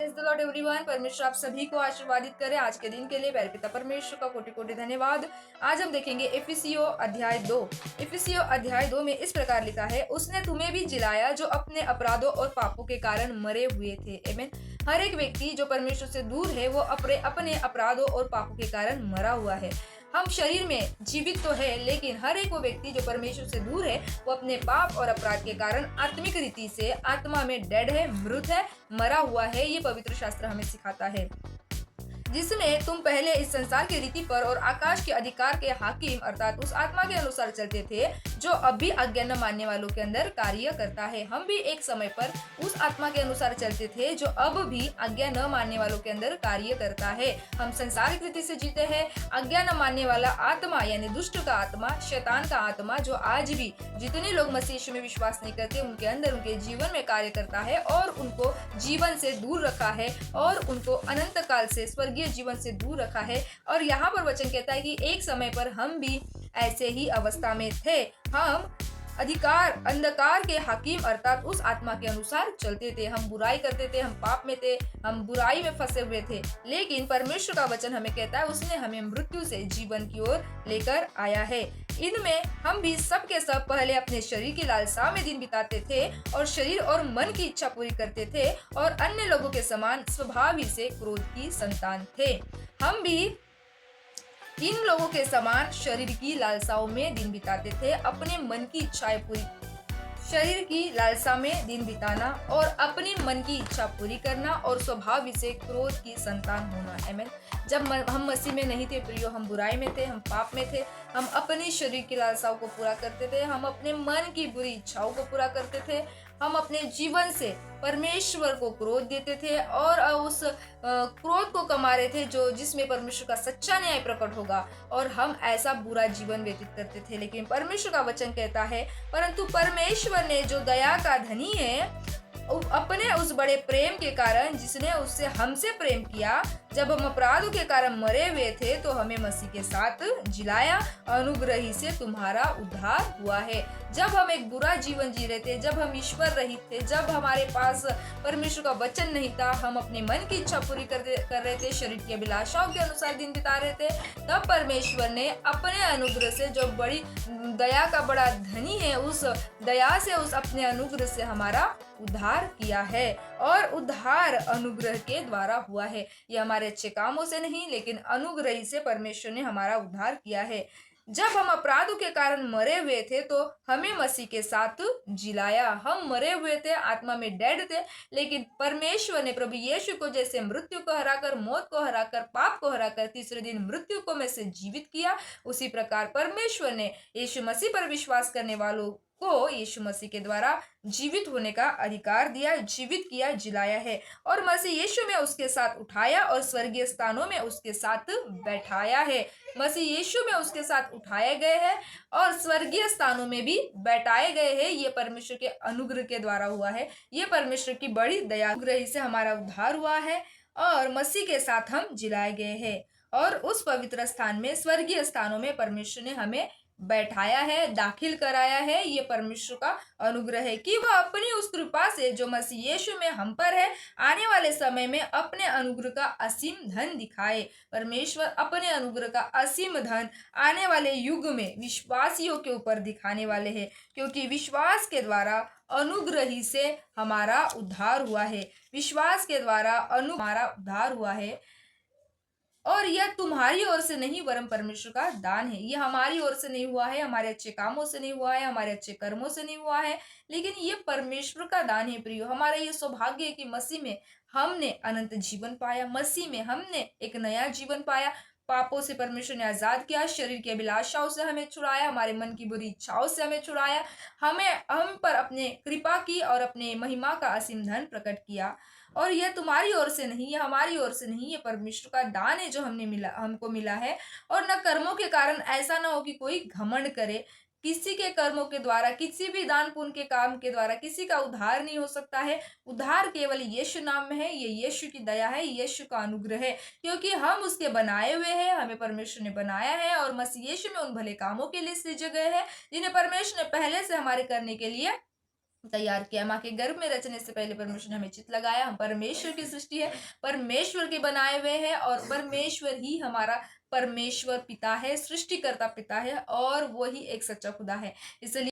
Praise the Lord everyone. परमेश्वर आप सभी को आशीर्वादित करे। आज के दिन के लिए प्यारे पिता परमेश्वर का कोटि-कोटि धन्यवाद। आज हम देखेंगे इफिसियों अध्याय 2। इफिसियों अध्याय 2 में इस प्रकार लिखा है, उसने तुम्हें भी जिलाया जो अपने अपराधों और पापों के कारण मरे हुए थे। आमीन। हर एक व्यक्ति जो परमेश्वर से दूर है वो अपने अपराधों और पापों के कारण मरा हुआ है। हम शरीर में जीवित तो है, लेकिन हर एक वो व्यक्ति जो परमेश्वर से दूर है वो अपने पाप और अपराध के कारण आत्मिक रीति से आत्मा में डेड है, मृत है, मरा हुआ है। ये पवित्र शास्त्र हमें सिखाता है, जिसमें तुम पहले इस संसार की रीति पर और आकाश के अधिकार के हाकिम अर्थात उस आत्मा के अनुसार चलते थे जो अब भी आज्ञा न मानने वालों के अंदर कार्य करता है। हम भी एक समय पर उस आत्मा के अनुसार चलते थे जो अब भी आज्ञा न मानने वालों के अंदर कार्य करता है। हम संसारिक रीति से जीते हैं। आज्ञा न मानने वाला आत्मा यानी दुष्ट का आत्मा, शैतान का आत्मा, जो आज भी जितने लोग मसीह यीशु में विश्वास नहीं करते उनके अंदर उनके जीवन में कार्य करता है और उनको जीवन से दूर रखा है और उनको अनंत काल से स्वर्गीय जीवन से दूर रखा है। और यहाँ पर वचन कहता है कि एक समय पर हम भी ऐसे ही अवस्था में थे। हम अंधकार के हकीम अर्थात उस आत्मा के अनुसार चलते थे। हम बुराई करते थे, हम पाप में थे, हम बुराई में फंसे हुए थे। लेकिन परमेश्वर का वचन हमें कहता है उसने हमें मृत्यु से जीवन की ओर लेकर आया है। इनमें हम भी सब के सब पहले अपने शरीर की लालसा में दिन बिताते थे और शरीर और मन की इच्छा पूरी करते थे और अन्य लोगों के समान स्वभाव ही से क्रोध की संतान थे। हम भी इन लोगों के समान शरीर की लालसाओं में दिन बिताते थे, अपने मन की इच्छाएं पूरी शरीर की लालसा में दिन बिताना और अपनी मन की इच्छा पूरी करना और स्वभाव से क्रोध की संतान होना। आमीन। जब हम मसीह में नहीं थे प्रियो, हम बुराई में थे, हम पाप में थे, हम अपनी शरीर की लालसाओं को पूरा करते थे, हम अपने मन की बुरी इच्छाओं को पूरा करते थे, हम अपने जीवन से परमेश्वर को क्रोध देते थे और उस क्रोध को कमा रहे थे जो जिसमें परमेश्वर का सच्चा न्याय प्रकट होगा और हम ऐसा बुरा जीवन व्यतीत करते थे। लेकिन परमेश्वर का वचन कहता है, परंतु परमेश्वर ने जो दया का धनी है अपने उस बड़े प्रेम के कारण जिसने उससे हमसे प्रेम किया, जब हम अपराधों के कारण मरे हुए थे तो हमें मसीह के साथ जिलाया, अनुग्रह ही से तुम्हारा उद्धार हुआ है। जब हम एक बुरा जीवन जी रहे थे, जब हम ईश्वर रहित थे, जब हमारे पास परमेश्वर का वचन नहीं था, हम अपने मन की इच्छा पूरी कर रहे थे, शरीर की अभिलाषाओं के अनुसार दिन बिता रहे थे, तब परमेश्वर ने अपने अनुग्रह से जो बड़ी दया का बड़ा धनी है उस दया से उस अपने अनुग्रह से हमारा उद्धार किया है। और उद्धार अनुग्रह के द्वारा हुआ है। ये हमारे अच्छे कामों से नहीं लेकिन अनुग्रह से परमेश्वर ने हमारा उद्धार किया है। जब हम अपराधों के कारण मरे हुए थे तो हमें मसीह के साथ जिलाया। हम मरे हुए थे, आत्मा में डेड थे, लेकिन परमेश्वर ने प्रभु यीशु को जैसे मृत्यु को हराकर, मौत को हराकर, पाप को हराकर तीसरे दिन मृत्यु को में से जीवित किया, उसी प्रकार परमेश्वर ने यीशु मसीह पर विश्वास करने वालों को यीशु मसीह के द्वारा जीवित होने का अधिकार दिया, जीवित किया, जिलाया है और मसीह यीशु में उसके साथ उठाया और स्वर्गीय स्थानों में उसके साथ बैठाया है। मसीह यीशु में उसके साथ उठाए गए हैं और स्वर्गीय स्थानों में भी बैठाए गए हैं। ये परमेश्वर के अनुग्रह के द्वारा हुआ है। ये परमेश्वर की बड़ी दया अनुग्रह से हमारा उद्धार हुआ है और मसीह के साथ हम जिलाए गए हैं और उस पवित्र स्थान में, स्वर्गीय स्थानों में परमेश्वर ने हमें बैठाया है, दाखिल कराया है। ये परमेश्वर का अनुग्रह है कि वह अपनी उस कृपा से जो मसीह यीशु में हम पर है आने वाले समय में अपने अनुग्रह का असीम धन दिखाए। परमेश्वर अपने अनुग्रह का असीम धन आने वाले युग में विश्वासियों के ऊपर दिखाने वाले हैं, क्योंकि विश्वास के द्वारा अनुग्रह ही से हमारा उद्धार हुआ है। विश्वास के द्वारा हमारा उद्धार हुआ है और यह तुम्हारी ओर से नहीं वरन परमेश्वर का दान है। यह हमारी ओर से नहीं हुआ है, हमारे अच्छे कामों से नहीं हुआ है, हमारे अच्छे कर्मों से नहीं हुआ है, लेकिन ये परमेश्वर का दान है प्रियो। हमारा ये सौभाग्य है कि मसीह में हमने अनंत जीवन पाया, मसीह में हमने एक नया जीवन पाया। पापों से परमेश्वर ने आजाद किया, शरीर की अभिलाषाओं से हमें छुड़ाया, हमारे मन की बुरी इच्छाओं से हमें छुड़ाया, हम पर अपने कृपा की और अपने महिमा का असीम धन प्रकट किया। और यह तुम्हारी ओर से नहीं, यह हमारी ओर से नहीं, ये परमेश्वर का दान है जो हमको मिला है। और न कर्मों के कारण, ऐसा ना हो कि कोई घमंड करे। किसी के कर्मों के द्वारा, किसी भी दान पुण्य के काम के द्वारा किसी का उद्धार नहीं हो सकता है। उद्धार केवल यीशु नाम में है। ये यीशु की दया है, यीशु का अनुग्रह है, क्योंकि हम उसके बनाए हुए हैं, हमें परमेश्वर ने बनाया है और मसीह यीशु में उन भले कामों के लिए सृजे गए हैं जिन्हें परमेश्वर ने पहले से हमारे करने के लिए तैयार किया। माँ के गर्भ में रचने से पहले परमेश्वर ने हमें चित्त लगाया। हम परमेश्वर की सृष्टि है, परमेश्वर के बनाए हुए हैं और परमेश्वर ही हमारा परमेश्वर पिता है, सृष्टिकर्ता पिता है और वही एक सच्चा खुदा है। इसलिए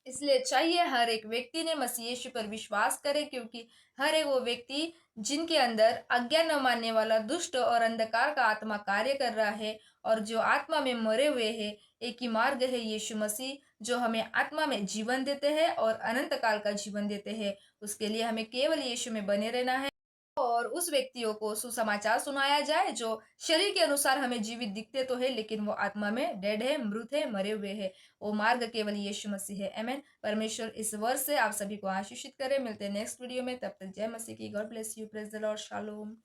इसलिए चाहिए हर एक व्यक्ति ने मसीह यीशु पर विश्वास करे, क्योंकि हर एक वो व्यक्ति जिनके अंदर आज्ञा न मानने वाला दुष्ट और अंधकार का आत्मा कार्य कर रहा है और जो आत्मा में मरे हुए हैं, एक ही मार्ग है यीशु मसीह, जो हमें आत्मा में जीवन देते हैं और अनंत काल का जीवन देते हैं। उसके लिए हमें केवल यीशु में बने रहना है और उस व्यक्तियों को सुसमाचार सुनाया जाए जो शरीर के अनुसार हमें जीवित दिखते तो है, लेकिन वो आत्मा में डेड है, मृत है, मरे हुए है। वो मार्ग केवल यीशु मसीह है। आमेन। परमेश्वर इस वर्ष से आप सभी को आशीषित करे। मिलते हैं नेक्स्ट वीडियो में, तब तक जय मसीह की। God bless you. Praise the Lord. Shalom.